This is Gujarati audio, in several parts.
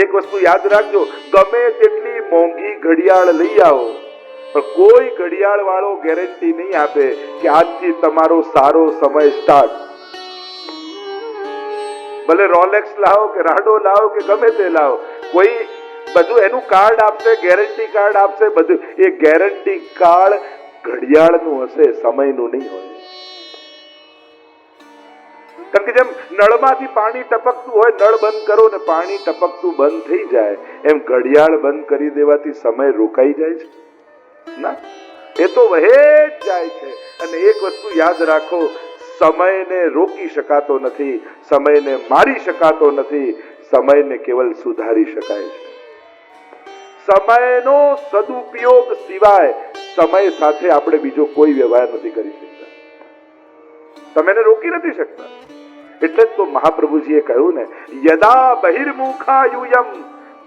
એક વસ્તુ યાદ રાખજો, ગમે તેટલી મોંઘી ઘડિયાળ લઈ આવો પણ કોઈ ઘડિયાળ વાળો ગેરંટી નહીં આપે કે આજથી તમારો સારો સમય સ્ટાર્ટ. ભલે રોલેક્સ લાવો કે રાડો લાવો કે ગમે તે લાવો, કોઈ બધું એનું કાર્ડ આપશે, ગેરંટી કાર્ડ આપશે, બધું. એ ગેરંટી કાર્ડ ઘડિયાળનું હશે, સમયનું નહીં હોય. કારણ કે જેમ નળમાંથી પાણી ટપકતું હોય, નળ બંધ કરો ને પાણી ટપકતું બંધ થઈ જાય, એમ ઘડિયાળ બંધ કરી દેવાથી સમય રોકાઈ જાય છે ના, એ તો વહે જ જાય છે. અને એક વસ્તુ યાદ રાખો, સમયને રોકી શકાતો નથી, સમયને મારી શકાતો નથી, સમયને કેવલ સુધારી શકાય છે. સમયનો સદુપયોગ સિવાય સમય સાથે આપણે બીજો કોઈ વ્યવહાર નથી કરી શકતા, સમયને રોકી નથી શકતા. એટલે જ તો મહાપ્રભુજીએ કહ્યું ને, યદા બહિર્મુખાયુયમ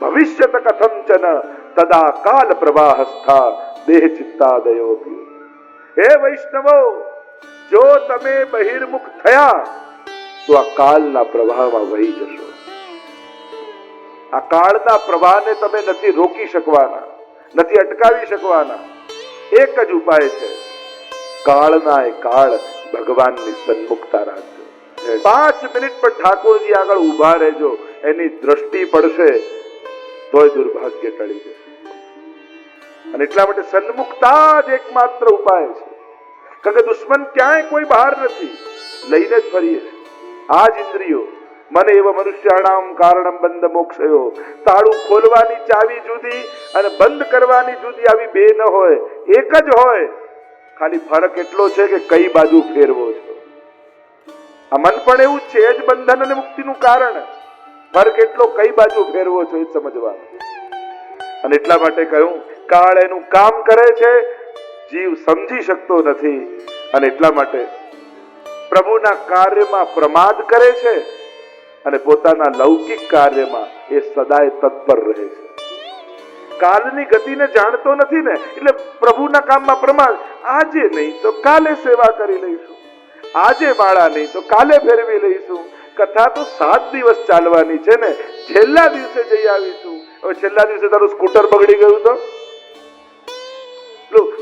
ભવિષ્યત કથંચન તદા કાલ પ્રવાહસ્થા દેહ ચિત્તાદયો. હે વૈષ્ણવો, જો તમે બહિર્મુખ થયા તો આ કાળના પ્રવાહમાં વહી જશો. આ કાળના પ્રવાહને તમે નથી રોકી શકવાના, નથી અટકાવી શકવાના. એક જ ઉપાય છે, કાળના એ કાળ ભગવાનની સન્મુખતા રાખજો. 5 મિનિટ પર ઠાકોરજી આગળ ઉભા રહેજો, એની દ્રષ્ટિ પડશે તોય દુર્ભાગ્ય ટળી જશે. અને એટલા માટે સન્મુખતા જ એકમાત્ર ઉપાય છે. કારણ કે દુશ્મન ક્યાંય કોઈ બહાર નથી, લઈને જ ફરીએ. આ જ ઇન્દ્રિયો, મને એવા મનુષ્યાણામ કારણમ બંધ મોક્ષયો, તાળું ખોલવાની ચાવી જુદી અને બંધ કરવાની જુદી, આવી બે ન હોય, એક જ હોય. ખાલી ફરક એટલો છે કે કઈ બાજુ ફેરવો છો. આ મન પણ એવું છે, જ બંધન અને મુક્તિનું કારણ. ફરક એટલો કઈ બાજુ ફેરવો છો એ સમજવાનું. અને એટલા માટે કહ્યું, કાળ એનું કામ કરે છે, જીવ સમજી શકતો નથી. અને એટલા માટે પ્રભુના કાર્યમાં પ્રમાદ કરે છે અને પોતાના લૌકિક કાર્યમાં એ સદાય તત્પર રહે છે. કાલની ગતિને જાણતો નથી ને, એટલે પ્રભુના કામમાં પ્રમાદ. આજે નહીં તો કાલે સેવા કરી લઈશું, આજે માળા નહીં તો કાલે ફેરવી લઈશું. કથા તો 7 દિવસ ચાલવાની છે ને, છેલ્લા દિવસે જઈ આવીશું. હવે છેલ્લા દિવસે તારું સ્કૂટર બગડી ગયું તો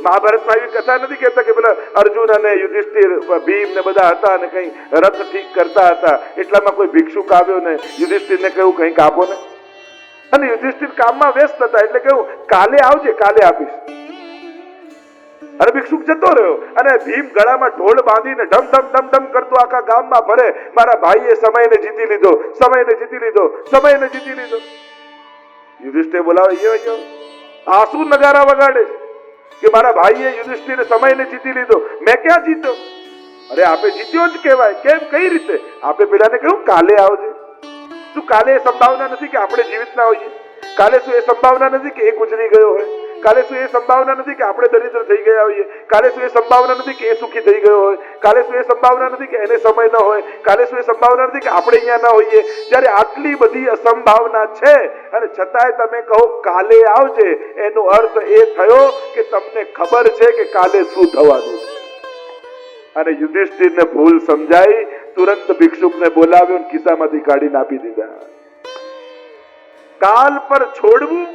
મહાભારતમાં એવી કથા નથી કહેતા કે પેલા અર્જુન અને યુધિષ્ઠિર, ભીમ ને બધા હતા અને કઈ રથ ઠીક કરતા હતા, એટલામાં કોઈ ભિક્ષુક આવ્યો ને યુધિષ્ઠિરને કહ્યું કંઈક આપો ને. અને યુધિષ્ઠિર કામમાં વ્યસ્ત હતા, એટલે કહ્યું કાલે આવજે, કાલે આપીશ. અને ભિક્ષુક જતો રહ્યો. અને ભીમ ગળામાં ઢોલ બાંધીને ઢમ ઢમ ઢમ ઢમ કરતો આખા ગામમાં ફરે, મારા ભાઈએ સમયને જીતી લીધો, સમયને જીતી લીધો, સમયને જીતી લીધો. યુધિષ્ઠિર બોલાવે, આંસુ નગારા વગાડે છે કે મારા ભાઈએ યુધિષ્ઠિર સમયને જીતી લીધો, મેં ક્યાં જીત્યો? અરે આપે જીત્યો જ કહેવાય. કેમ, કઈ રીતે? આપે પેલાને કહ્યું કાલે આવજે. શું કાલે એ સંભાવના નથી કે આપણે જીવિત ના હોઈએ? કાલે શું એ સંભાવના નથી કે એ ગુજરી ગયો હોય? કાલે શું એ સંભાવના નથી કે આપણે દરિદ્ર થઈ ગયા હોઈએ? કાલે શું એ સંભાવના નથી કે એ સુખી થઈ ગયો હોય? કાલે શું એ સંભાવના નથી કે એને સમય ન હોય? કાલે શું એ સંભાવના નથી કે આપણે અહીંયા ના હોઈએ? જ્યારે આટલી બધી અસંભાવના છે અને છતાંય તમે કહો કાલે આવજે, એનો અર્થ એ થયો કે તમને ખબર છે કે કાલે શું થવાનું છે. અને યુધિષ્ઠિરને ભૂલ સમજાઈ, તુરંત ભિક્ષુકને બોલાવ્યો અને ખિસ્સામાંથી કાઢીને આપી દીધા. કાલ પર છોડવું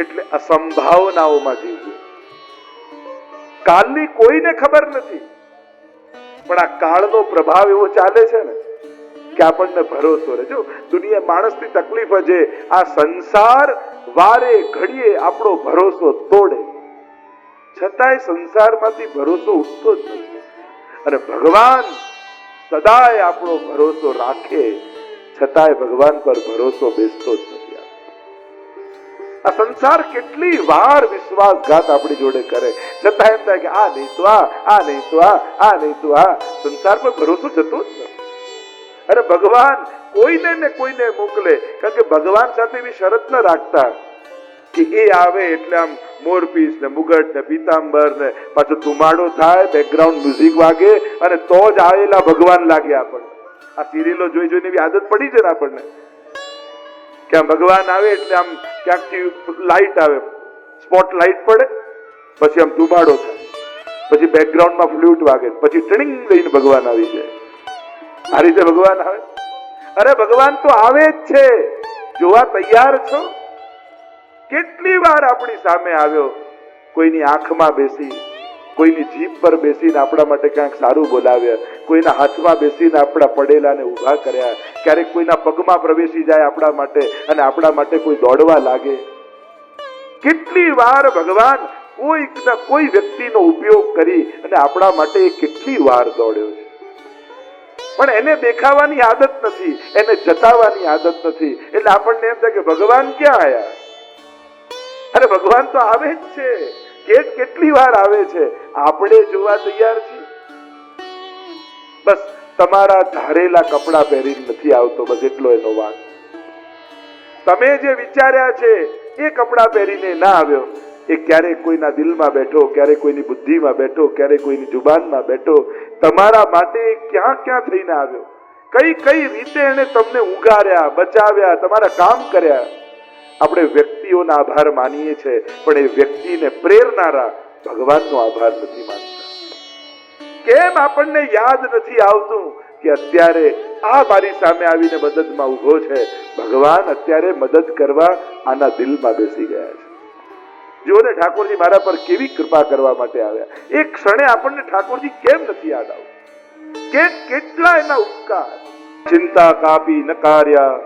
એટલે અસંભાવનાઓમાં જીવવું. કાલની કોઈને ખબર નથી, પણ આ કાળનો પ્રભાવ એવો ચાલે છે ને કે આપણને ભરોસો રહે. જો દુનિયા, માણસની તકલીફ છે, આ સંસાર વારે ઘડીએ આપણો ભરોસો તોડે, છતાંય સંસારમાંથી ભરોસો ઉઠતો જ નથી. અને ભગવાન સદાય આપણો ભરોસો રાખે, છતાંય ભગવાન પર ભરોસો બેસતો જ નથી. આ સંસાર કેટલી વાર વિશ્વાસઘાત આપણી જોડે કરે, છતાં એમ થાય કે આ નહીં તો આ નહીં તો આ નહીં તો આ. સંસાર પર ભરોસો જતો જ નથી. અને ભગવાન કોઈને ને કોઈને મોકલે, કારણ કે ભગવાન સાથે એવી શરત ન રાખતા કે એ આવે એટલે આમ મોરપીસ ને મુગટ ને પીતાંબર ને પાછો ધુમાડો થાય, બેકગ્રાઉન્ડ મ્યુઝિક વાગે અને તો જ આવેલા ભગવાન લાગે આપણને. આ સિરિયલો જોઈ જોઈને એવી આદત પડી છે ને આપણને કે આમ ભગવાન આવે એટલે આમ ક્યાંકથી લાઈટ આવે, સ્પોટ લાઈટ પડે, પછી આમ ધુમાડો થાય, પછી બેકગ્રાઉન્ડમાં ફ્લ્યુટ વાગે, પછી ટ્રિંગ લઈને ભગવાન આવી જાય. આ રીતે ભગવાન આવે. અરે ભગવાન તો આવે જ છે, જોવા તૈયાર છો? કેટલી વાર આપણી સામે આવ્યો, કોઈની આંખમાં બેસી, કોઈની જીભ પર બેસીને આપણા માટે ક્યાંક સારું બોલાવ્યા, કોઈના હાથમાં બેસીને આપણા પડેલાને ઊભા કર્યા, ક્યારેક કોઈના પગમાં પ્રવેશી જાય આપણા માટે અને આપણા માટે કોઈ દોડવા લાગે. કેટલી વાર ભગવાન કોઈ વ્યક્તિનો ઉપયોગ કરી અને આપણા માટે કેટલી વાર દોડ્યો છે. પણ એને દેખાવાની આદત નથી, એને જતાવાની આદત નથી. એટલે આપણને એમ થાય કે ભગવાન ક્યાં આયા? અરે ભગવાન તો આવે જ છે. કેટલી વાર આવે છે, આપણે જોવા તૈયાર છીએ? બસ તમારા ધારેલા કપડા પહેરીને નથી આવતો, બસ એટલો એનો વાંક. તમે જે વિચાર્યા છે એ કપડા પહેરીને ના આવ્યો, એ ક્યારેક કોઈના દિલમાં બેઠો, ક્યારેક કોઈની બુદ્ધિમાં બેઠો, ક્યારેક કોઈની જુબાનમાં બેઠો. તમારા માટે ક્યાં ક્યાં થઈને આવ્યો, કઈ કઈ રીતે એને તમને ઉગાર્યા, બચાવ્યા, તમારા કામ કર્યા. આપણે વ્યક્તિઓના આભાર માનીએ છીએ, પણ એ વ્યક્તિને પ્રેરનારા ભગવાનનો આભાર નથી માનતા. કેમ આપણને યાદ નથી આવતું કે અત્યારે આ મારી સામે આવીને મદદમાં ઉભો છે, ભગવાન અત્યારે મદદ કરવા આના દિલમાં બેસી ગયા છે. જુઓ ને ઠાકોરજી મારા પર કેવી કૃપા કરવા માટે આવ્યા. એક ક્ષણે આપણને ઠાકોરજી કેમ નથી યાદ આવતું? કેટલા એના ઉપકાર. ચિંતા કાપી ન કાર્યા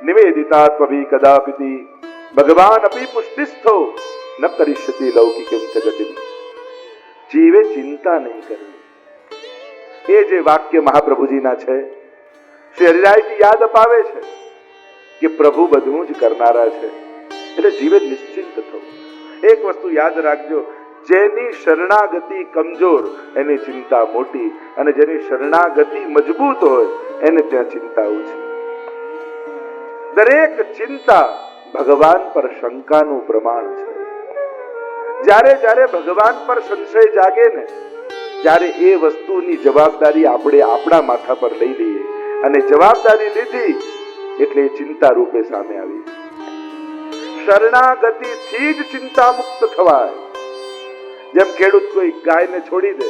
નિવેદિતાત્મભી કદાપિતિ ભગવાન અપી પુષ્ટિસ્થો ન કરિષ્યતિ લૌકિકમ જગતિમ. જીવે ચિંતા નહીં કરવી. એ જે વાક્ય મહાપ્રભુજીના છે, શ્રી હરિરાયજી યાદ અપાવે છે કે પ્રભુ બધું જ કરનારા છે, એટલે જીવે નિશ્ચિંત થવું. એક વસ્તુ યાદ રાખજો, જેની શરણાગતિ કમજોર એની ચિંતા મોટી, અને જેની શરણાગતિ મજબૂત હોય એને ત્યાં ચિંતા ઓછી. દરેક ચિંતા ભગવાન પર શંકાનું પ્રમાણ છે. જ્યારે જ્યારે ભગવાન પર સંશય જાગે ને, જ્યારે એ વસ્તુની જવાબદારી આપણે આપણા માથા પર લઈ લઈએ, અને જવાબદારી લીધી એટલે એ ચિંતા રૂપે સામે આવી. શરણાગતિથી જ ચિંતા મુક્ત થવાય. જેમ ખેડૂત કોઈ ગાયને છોડી દે,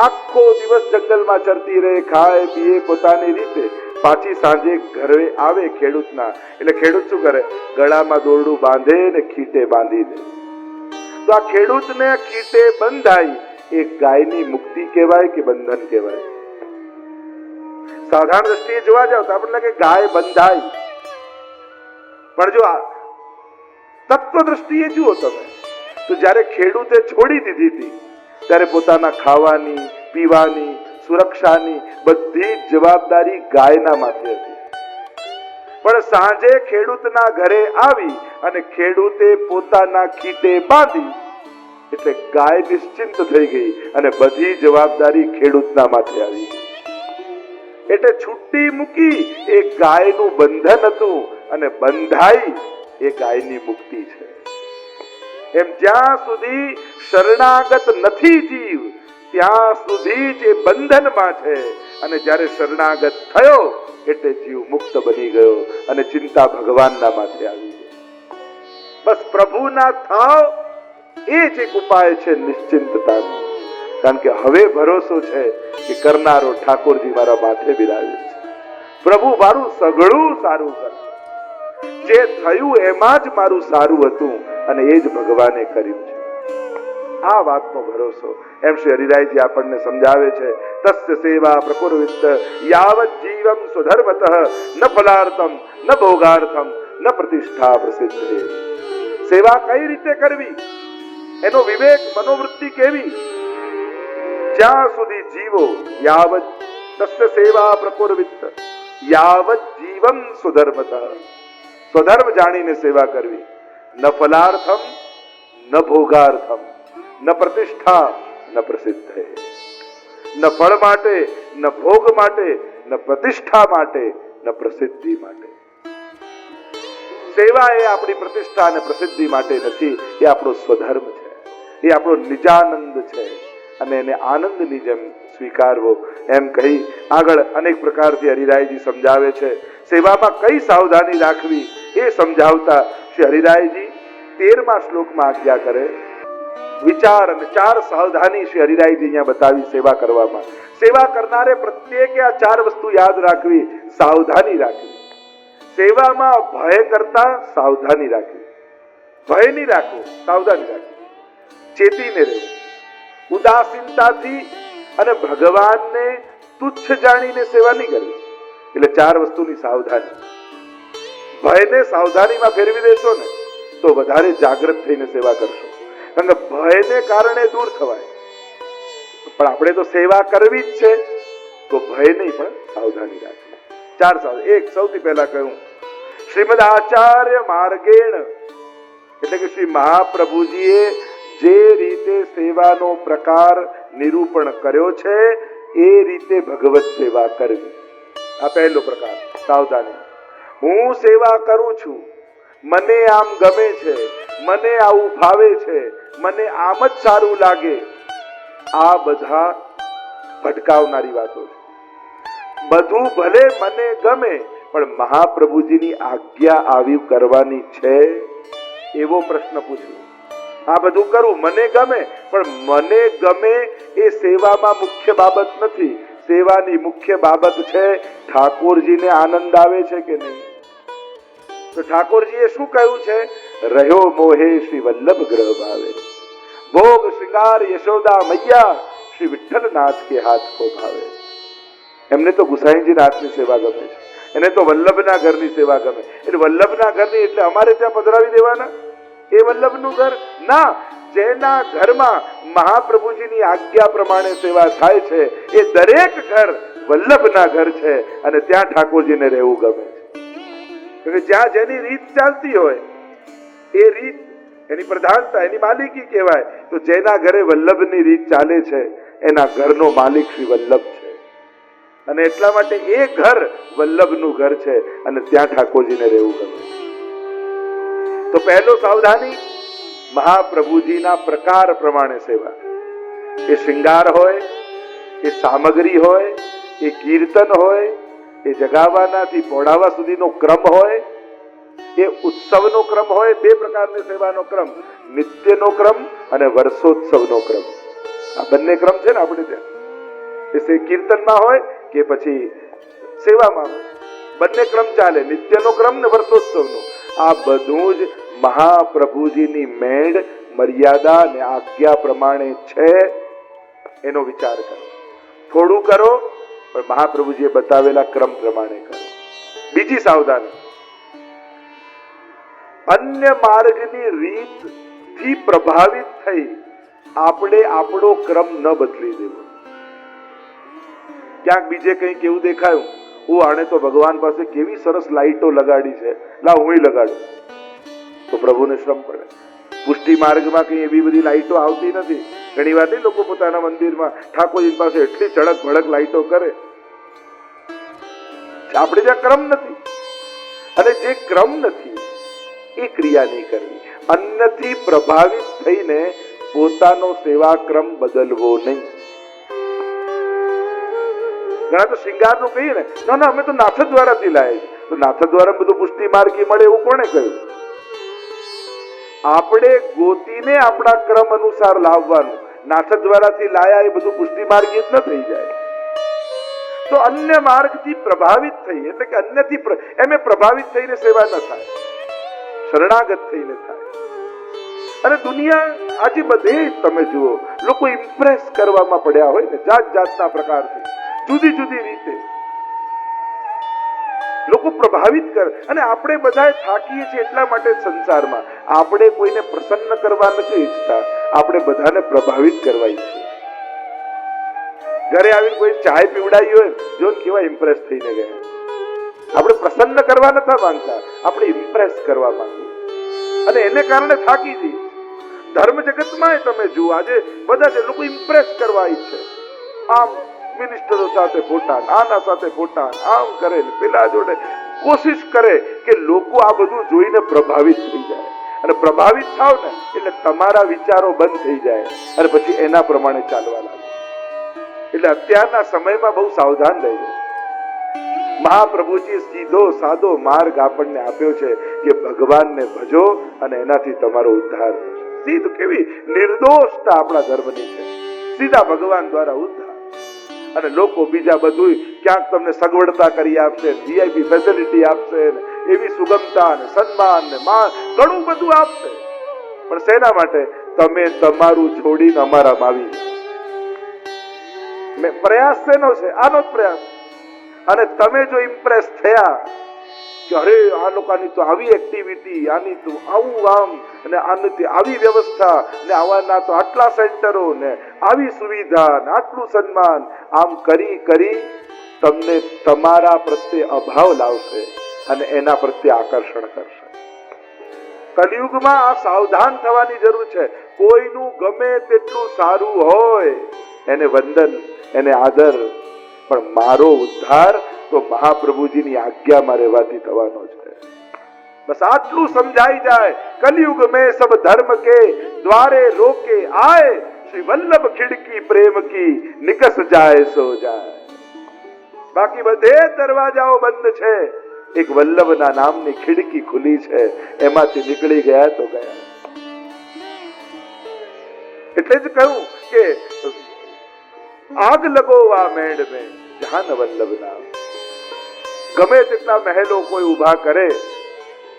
આખો દિવસ જંગલમાં ચરતી રહે, ખાય પીએ પોતાની રીતે, પાછી સાંજે ઘરે આવે ખેડૂતના, એટલે ખેડૂત શું કરે? ગળામાં દોરડું બાંધે ને ખીટે બાંધી દે. તો આ ખેડૂતને ખીટે બંધાય એ ગાયની મુક્તિ કહેવાય કે બંધન કહેવાય? સાધારણ દ્રષ્ટિએ જોવા જાવ તો આપણને લાગે ગાય બંધાય, પણ જો તત્વ દ્રષ્ટિએ જુઓ તમે, તો જ્યારે ખેડૂતે છોડી દીધી હતી ત્યારે પોતાના ખાવાની, પીવાની, સુરક્ષાની બધી જ જવાબદારી ગાયના માથે હતી. પણ સાંજે ખેડૂતના ઘરે આવી અને ખેડૂતે પોતાના ખીટે બાંધી એટલે ગાય નિશ્ચિંત થઈ ગઈ અને બધી જવાબદારી ખેડૂતના માથે આવી. એટલે છુટ્ટી મૂકી એ ગાયનું બંધન હતું, અને બંધાઈ એ ગાયની મુક્તિ છે. એમ જ્યાં સુધી શરણાગત નથી જીવ, ત્યાં સુધી જ એ બંધનમાં છે, અને જ્યારે શરણાગત થયો એટલે જીવ મુક્ત બની ગયો અને ચિંતા ભગવાનના માથે આવી ગઈ. બસ પ્રભુના થાવ એ જ એક ઉપાય છે નિશ્ચિંતતાનો. કારણ કે હવે ભરોસો છે કે કરનારો ઠાકોરજી મારા માથે બિરાજે છે. પ્રભુ મારું સઘળું સારું કરશે. જે થયું એમાં જ મારું સારું હતું અને એ જ ભગવાને કર્યું છે. આ વાતનો ભરોસો. એમ શ્રી હરિરાયજી આપણને સમજાવે છે, તસ્ય સેવા પ્રકુર્વિત યાવત જીવમ સ્વધર્મતઃ ન ફલાર્થમ ન ભોગાર્થમ ન પ્રતિષ્ઠા પ્રસિદ્ધે. સેવા કઈ રીતે કરવી, એનો વિવેક, મનોવૃત્તિ કેવી? જ્યાં સુધી જીવો, યાવત તસ્ય સેવા પ્રકુર્વિત યાવત જીવમ સ્વધર્મતઃ. સ્વધર્મ જાણીને સેવા કરવી. ન ફલાર્થમ ન ભોગાર્થમ ન પ્રતિષ્ઠા ન પ્રસિદ્ધે. ન ફળ માટે, ન ભોગ માટે, ન પ્રતિષ્ઠા માટે, ન પ્રસિદ્ધિ માટે. સેવા એ આપણી પ્રતિષ્ઠા અને પ્રસિદ્ધિ માટે નથી, એ આપણો સ્વધર્મ છે, એ આપણો નિજાનંદ છે, અને એને આનંદની જેમ સ્વીકારવો. એમ કહી આગળ અનેક પ્રકારથી હરિરાયજી સમજાવે છે. સેવામાં કઈ સાવધાની રાખવી એ સમજાવતા શ્રી હરિરાયજી 13મા શ્લોકમાં આજ્ઞા કરે. વિચાર અને 4 સાવધાની શ્રી હરિરાયજી અહીંયા બતાવી સેવા કરવામાં. સેવા કરનારે પ્રત્યેકે આ 4 વસ્તુ યાદ રાખવી, સાવધાની રાખવી. સેવામાં ભય કરતા સાવધાની રાખવી. ભય નહીં રાખવું, સાવધાની રાખવી, ચેતીને રહેવું, ઉદાસીનતાથી અને ભગવાનને તુચ્છ જાણીને સેવા નહીં કરવી. એટલે 4 વસ્તુની સાવધાની. ભયને સાવધાનીમાં ફેરવી દેશો ને તો વધારે જાગૃત થઈને સેવા કરશો. કારણ કે ભયને કારણે દૂર થવાય, પણ આપણે તો સેવા કરવી જ છે, તો ભય નહીં પણ સાવધાની રાખવી. 4 સાવધાની. એક સૌથી પહેલા કહ્યું શ્રીમદ આચાર્ય માર્ગેણ, એટલે કે શ્રી મહાપ્રભુજીએ જે રીતે સેવાનો પ્રકાર નિરૂપણ કર્યો છે એ રીતે ભગવત સેવા કરવી. આ પહેલો પ્રકાર સાવધાની. હું સેવા કરું છું, મને આમ ગમે છે, મને આવું ફાવે છે, મને આમ જ સારું લાગે, આ બધા ભટકાવનારી વાતો છે. બધું ભલે મને ગમે, પણ મહાપ્રભુજીની આજ્ઞા આવી કરવાની છે એવો પ્રશ્ન પૂછ્યો. આ બધું કરું, મને ગમે, પણ મને ગમે એ સેવામાં મુખ્ય બાબત નથી. સેવાની મુખ્ય બાબત છે ઠાકોરજીને આનંદ આવે છે કે નહીં. તો ઠાકોરજીએ શું કહ્યું છે? રહ્યો મોહે શ્રી વલ્લભ ગ્રહ ભાવે, ભોગ શ્રૃંગાર યશોદા મૈયા, શ્રી વિઠ્ઠલનાથ કે હાથ કો ભાવે. એમને તો ગુસાઈજીના હાથની સેવા ગમે છે, એને તો વલ્લભના ઘરની સેવા ગમે. એટલે વલ્લભના ઘરની એટલે અમારે ત્યાં પધરાવી દેવાના એ વલ્લભનું ઘર ના. જેના ઘરમાં મહાપ્રભુજીની આજ્ઞા પ્રમાણે સેવા થાય છે એ દરેક ઘર વલ્લભના ઘર છે, અને ત્યાં ઠાકોરજીને રહેવું ગમે છે. જ્યાં જેની રીત ચાલતી હોય એ રીત, એની પ્રધાનતા, એની માલિકી કહેવાય. તો જેના ઘરે વલ્લભની રીત ચાલે છે એના ઘરનો માલિક શ્રી વલ્લભ છે, અને એટલા માટે એ ઘર વલ્લભનું ઘર છે, અને ત્યાં ઠાકોરજીને રહેવું ગમે છે. તો પહેલો સાવધાની, મહાપ્રભુજીના પ્રકાર પ્રમાણે સેવા. એ શૃંગાર હોય, એ સામગ્રી હોય, એ કીર્તન હોય, એ જગાવવાનાથી પોઢાવા સુધીનો ક્રમ હોય, એ ઉત્સવનો ક્રમ હોય. 2 પ્રકારની સેવાનો ક્રમ, નિત્યનો ક્રમ અને વર્ષોત્સવનો ક્રમ. આ બંને ક્રમ છે ને આપણે ત્યાં. એ કીર્તનમાં હોય કે પછી સેવામાં હોય, બંને ક્રમ ચાલે, નિત્યનો ક્રમ ને વર્ષોત્સવનો. આ બધું જ મહાપ્રભુજીની મેળ, મર્યાદા અને આજ્ઞા પ્રમાણે છે એનો વિચાર કરો. થોડું કરો, પણ મહાપ્રભુજીએ બતાવેલા ક્રમ પ્રમાણે કરો. બીજી સાવધાની, અન્ય માર્ગની રીતથી પ્રભાવિત થઈ આપણે આપણો ક્રમ ન બદલી દેવો. ક્યાંક બીજે કંઈક એવું દેખાયું, આણે તો ભગવાન પાસે કેવી સરસ લાઈટો લગાડી છે, લા હું લગાડું, તો પ્રભુને શ્રમ પડે. પુષ્ટિ માર્ગમાં કઈ એવી બધી લાઈટો આવતી નથી. ઘણી વાર નહીં લોકો પોતાના મંદિરમાં ઠાકોરજી પાસે એટલી ચડક ભડક લાઈટો કરે. આપણે ત્યાં ક્રમ નથી, અને જે ક્રમ નથી એ ક્રિયા નહીં કરવી. અન્યથી પ્રભાવિત થઈને પોતાનો સેવા ક્રમ બદલવો નહીં. ઘણા તો શૃંગારનું કહીએ ને, ના અમે તો નાથ દ્વારાથી લાયા છે. તો નાથ દ્વારા બધું પુષ્ટિ માર્ગી મળે એવું કોણે કહ્યું? આપણે ગોતીને આપણા ક્રમ અનુસાર લાવવાનું. નાથ દ્વારાથી લાયા એ બધું પુષ્ટિ માર્ગી જ ન થઈ જાય. તો અન્ય માર્ગથી પ્રભાવિત થઈ, એટલે કે અન્યથી એમે પ્રભાવિત થઈને સેવા ન થાય, શરણાગત થઈને થાય. અને દુનિયા આજે બધે તમે જુઓ, લોકો ઇમ્પ્રેસ કરવામાં પડ્યા હોય ને, જાત જાતના પ્રકારથી, જુદી જુદી રીતે લોકો પ્રભાવિત કરે. અને આપણે બધા થાકીએ છીએ એટલા માટે સંસારમાં. આપણે કોઈને પ્રસન્ન કરવા નથી ઈચ્છતા, આપણે બધાને પ્રભાવિત કરવા ઈચ્છીએ. ઘરે આવીને કોઈ ચાય પીવડાવી હોય, જો કેવા ઇમ્પ્રેસ થઈને ગયા. આપણે પ્રસન્ન કરવા નથી માંગતા, આપણે ઇમ્પ્રેસ કરવા માંગીએ, અને એને કારણે થાકી જઈએ. ધર્મ જગતમાં તમે જુઓ, આજે બધા જે લોકો ઇમ્પ્રેસ કરવા ઈચ્છે, આમ મિનિસ્ટરો સાથે ફોટા, આના સાથે ફોટા, આમ કરે, પેલા જોડે કોશિશ કરે કે લોકો આ બધું જોઈને પ્રભાવિત થઈ જાય. અને પ્રભાવિત થાવ ને એટલે તમારા વિચારો બંધ થઈ જાય, અને પછી એના પ્રમાણે ચાલવા લાગે. એટલે અત્યારના સમયમાં બહુ સાવધાન રહેજો. મહાપ્રભુજી સીધો સાદો માર્ગ આપણને આપ્યો છે કે ભગવાનને ભજો અને એનાથી તમારો ઉદ્ધાર થશે. સીધું, કેવી નિર્દોષતા આપણા ધર્મની છે. સીધા ભગવાન દ્વારા ઉદ્ધાર. અને લોકો બીજા બધું ક્યાંક તમને સગવડતા કરી આપશે, વીઆઈપી ફેસિલિટી આપશે, એવી સુગમતા ને સન્માન ને માન ઘણું બધું આપશે, પણ શેના માટે? તમે તમારું છોડીને અમારામાં આવી. મેં પ્રયાસ શેનો છે? આનો જ પ્રયાસ. અને તમે જો ઇમ્પ્રેસ થયા કે અરે આ લોકોની તો આવી એક્ટિવિટી, આની તો આવું આમ, અને આની તો આવી વ્યવસ્થા, ને આવાના તો આટલા સેન્ટરો, ને આવી સુવિધા, ને આટલું સન્માન, આમ કરી કરી તમને તમારા પ્રત્યે અભાવ લાવશે અને એના પ્રત્યે આકર્ષણ કરશે. કલિયુગમાં આ સાવધાન થવાની જરૂર છે. કોઈનું ગમે તેટલું સારું હોય એને વંદન, એને આદર, પણ મારો ઉદ્ધાર તો મહાપ્રભુજીની આજ્ઞામાં રહેવાથી થવાનો છે. બસ આટલું સમજાઈ જાય. કલયુગ में सब धर्म के द्वारे रोके आए, श्री वल्लभ खिड़की प्रेम की निकस जाए सो जाए. બાકી બધે દરવાજાઓ બંધ છે, એક વલ્લભના નામની ખિડકી ખુલી છે, એમાંથી નીકળી ગયા તો ગયા. એટલે જ કહ્યું કે આગ લગોવા મેડ में જહાન વલ્લભ નામ. ગમે તેટલા મહેલો કોઈ ઉભા કરે,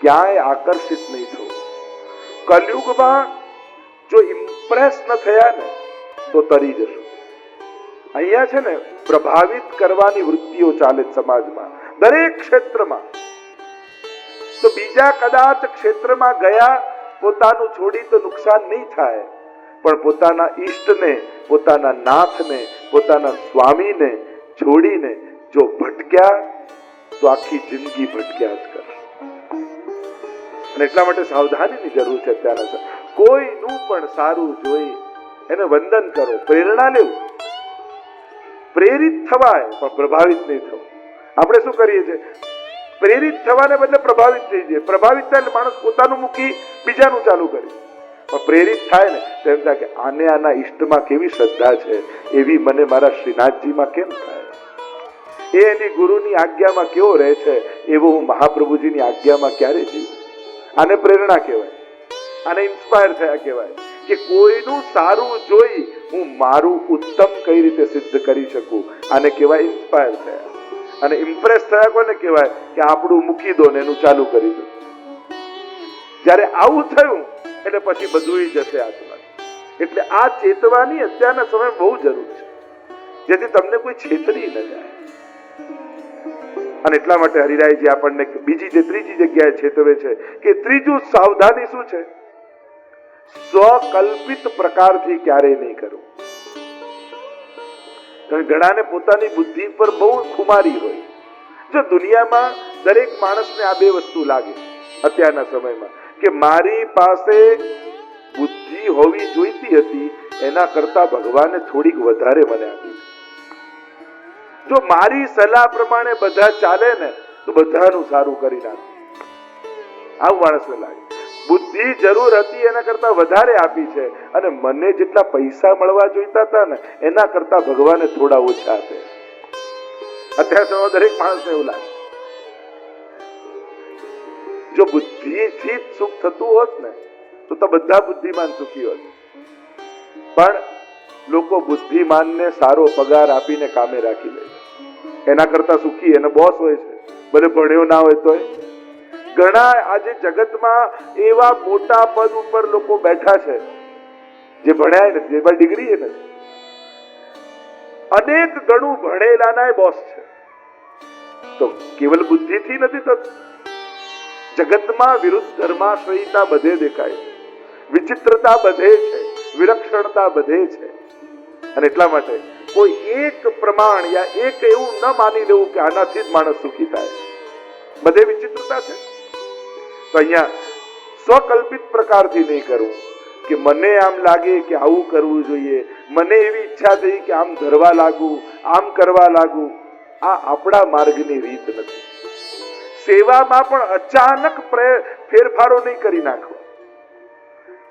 ક્યાંય આકર્ષિત નહીં થવું. કલયુગમાં જો ઇમ્પ્રેસ ન થયા ને તો તરી જશું. અહીંયા છે ને પ્રભાવિત કરવાની વૃત્તિઓ ચાલે સમાજમાં, દરેક ક્ષેત્રમાં. તો બીજા કદાચ ક્ષેત્રમાં ગયા, પોતાનું છોડી તો નુકસાન નહીં થાય, પણ પોતાના ઈષ્ટને, પોતાના નાથને, પોતાના સ્વામીને છોડીને જો ભટક્યા તો આખી જિંદગી ભટક્યા જ કરશે. અને એટલા માટે સાવધાનીની જરૂર છે. અત્યારના કોઈનું પણ સારું જોઈ એને વંદન કરો, પ્રેરણા લેવું. પ્રેરિત થવાય પણ પ્રભાવિત નહીં થવું. આપણે શું કરીએ છીએ? પ્રેરિત થવાને બદલે પ્રભાવિત થઈ જાય. પ્રભાવિત થાય એટલે માણસ પોતાનું મૂકી બીજાનું ચાલુ કરે. પણ પ્રેરિત થાય ને તો એમ થાય કે આને આના ઈષ્ટમાં કેવી શ્રદ્ધા છે, એવી મને મારા શ્રીનાથજીમાં કેમ થાય? એ એની ગુરુની આજ્ઞામાં કેવો રહે છે, એવો હું મહાપ્રભુજીની આજ્ઞામાં ક્યારે જીવું? આને પ્રેરણા કહેવાય, આને ઇન્સ્પાયર થયા કહેવાય. કે કોઈનું સારું જોઈ હું મારું ઉત્તમ કઈ રીતે સિદ્ધ કરી શકું, આને કહેવાય ઇન્સ્પાયર થયા. અને ઇમ્પ્રેસ થયા કોને કહેવાય? કે આપણું મૂકી દો ને એનું ચાલુ કરી દો. જ્યારે આવું થયું એટલે પછી બધું જશે હાથમાં. એટલે આ ચેતવાની અત્યારના સમય બહુ જરૂર છે, જેથી તમને કોઈ છેતરી ન જાય. અને એટલા માટે હરિરાયજી આપણને બીજી ત્રીજી જગ્યાએ છેતવે છે કે ત્રીજું સાવધાની શું છે? સ્વકલ્પિત પ્રકારથી ક્યારેય નહીં કરવું. ઘણાને પોતાની બુદ્ધિ પર બહુ ખુમારી હોય. જો દુનિયામાં દરેક માણસને આ બે વસ્તુ લાગે અત્યારના સમયમાં કે મારી પાસે બુદ્ધિ હોવી જોઈતી હતી, એના કરતા ભગવાને થોડીક વધારે મને આપી. જો મારી સલાહ પ્રમાણે બધા ચાલે ને તો બધાનું સારું કરી નાખે. આવું માણસને લાગે. બુદ્ધિ જરૂર હતી એના કરતા વધારે આપી છે, અને મને જેટલા પૈસા મળવા જોઈતા હતા ને એના કરતા ભગવાને થોડા ઓછા આપે. અત્યારે દરેક માણસને એવું લાગે. જો બુદ્ધિથી જ સુખ થતું હોત ને તો બધા બુદ્ધિમાન સુખી હોત. પણ લોકો બુદ્ધિમાનને સારો પગાર આપીને કામે રાખી લે. એના કરતા સુખી એને બોસ હોય છે, ભલે ભણ્યો ના હોય તોય. ઘણા આજે જગતમાં એવા મોટા પદ ઉપર લોકો બેઠા છે જે ભણ્યા નથી, જેમાં ડિગ્રી નથી. અનેક ગણું ભણેલાના બોસ છે. તો કેવલ બુદ્ધિથી નથી થતું. જગતમાં વિરુદ્ધ ધર્માશ્રયતા બધે દેખાય છે, વિચિત્રતા બધે છે, વિલક્ષણતા બધે છે. અને એટલા માટે કોઈ એક પ્રમાણ યા એક એવું ન માની લેવું કે આનાથી જ માણસ સુખી થાય. બધે વિચિત્રતા છે. તો અહીંયા સ્વકલ્પિત પ્રકારથી નહીં કરવું કે મને આમ લાગે કે આવું કરવું જોઈએ, મને એવી ઈચ્છા થઈ કે આમ ધરવા લાગુ, આમ કરવા લાગુ. આ આપણા માર્ગની રીત નથી. સેવામાં પણ અચાનક ફેરફારો નહીં કરી નાખો.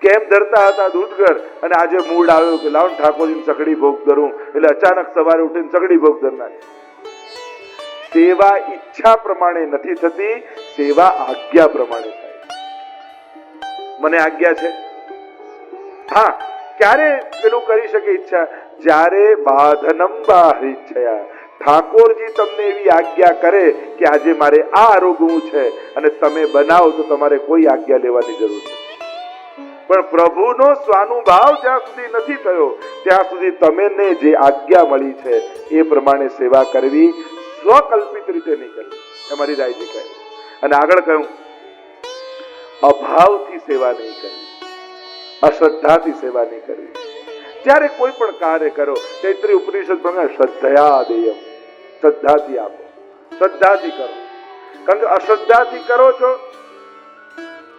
કેમ ધરતા હતા દૂધઘર અને આજે મૂડ આવ્યો કે લાવ ઠાકોરજીને સગડી ભોગ ધરું, એટલે અચાનક સવારે ઉઠીને સગડી ભોગ ધર નાખે. સેવા ઈચ્છા પ્રમાણે નથી થતી, સેવા આજ્ઞા પ્રમાણે થાય. મને આજ્ઞા છે, હા, ક્યારે પેલું કરી શકે ઈચ્છા? જ્યારે બાધનમ બાહ્યચ્છયા, ઠાકોરજી તમને એવી આજ્ઞા કરે કે આજે મારે આ આરોગવું છે અને તમે બનાવો તો તમારે કોઈ આજ્ઞા લેવાની જરૂર નથી. પણ પ્રભુનો સ્વાનુભાવ જ્યાં સુધી નથી થયો ત્યાં સુધી તમને જે આજ્ઞા મળી છે એ પ્રમાણે સેવા કરવી, સ્વકલ્પિત રીતે નહીં કરવી. તમારી રાયજી કહે. અને આગળ કહ્યું, અભાવથી સેવા નહીં કરવી, અશ્રદ્ધાથી સેવા નહીં કરવી. જ્યારે કોઈ પણ કાર્ય કરો, ચૈત્રી ઉપનિષદ પ્રમાણે શ્રદ્ધયા દેયમ, શ્રદ્ધાથી આપો, શ્રદ્ધાથી કરો. કારણ કે અશ્રદ્ધાથી કરો છો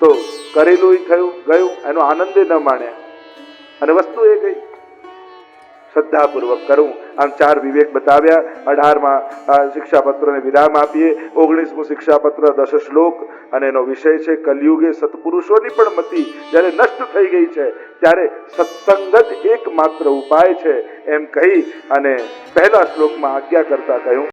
તો કરેલું થયું ગયું, એનો આનંદ ન માણ્યા અને વસ્તુ એ ગઈ. શ્રદ્ધાપૂર્વક કરવું. આમ 4 વિવેક બતાવ્યા. 18માં શિક્ષાપત્રને વિરામ આપીએ. 19મું શિક્ષાપત્ર 10 શ્લોક અને એનો વિષય છે કલયુગે સત્પુરુષોની પણ મતિ જ્યારે નષ્ટ થઈ ગઈ છે ત્યારે સત્સંગ જ એકમાત્ર ઉપાય છે એમ કહી અને પહેલા શ્લોકમાં આજ્ઞા કરતા કહ્યું,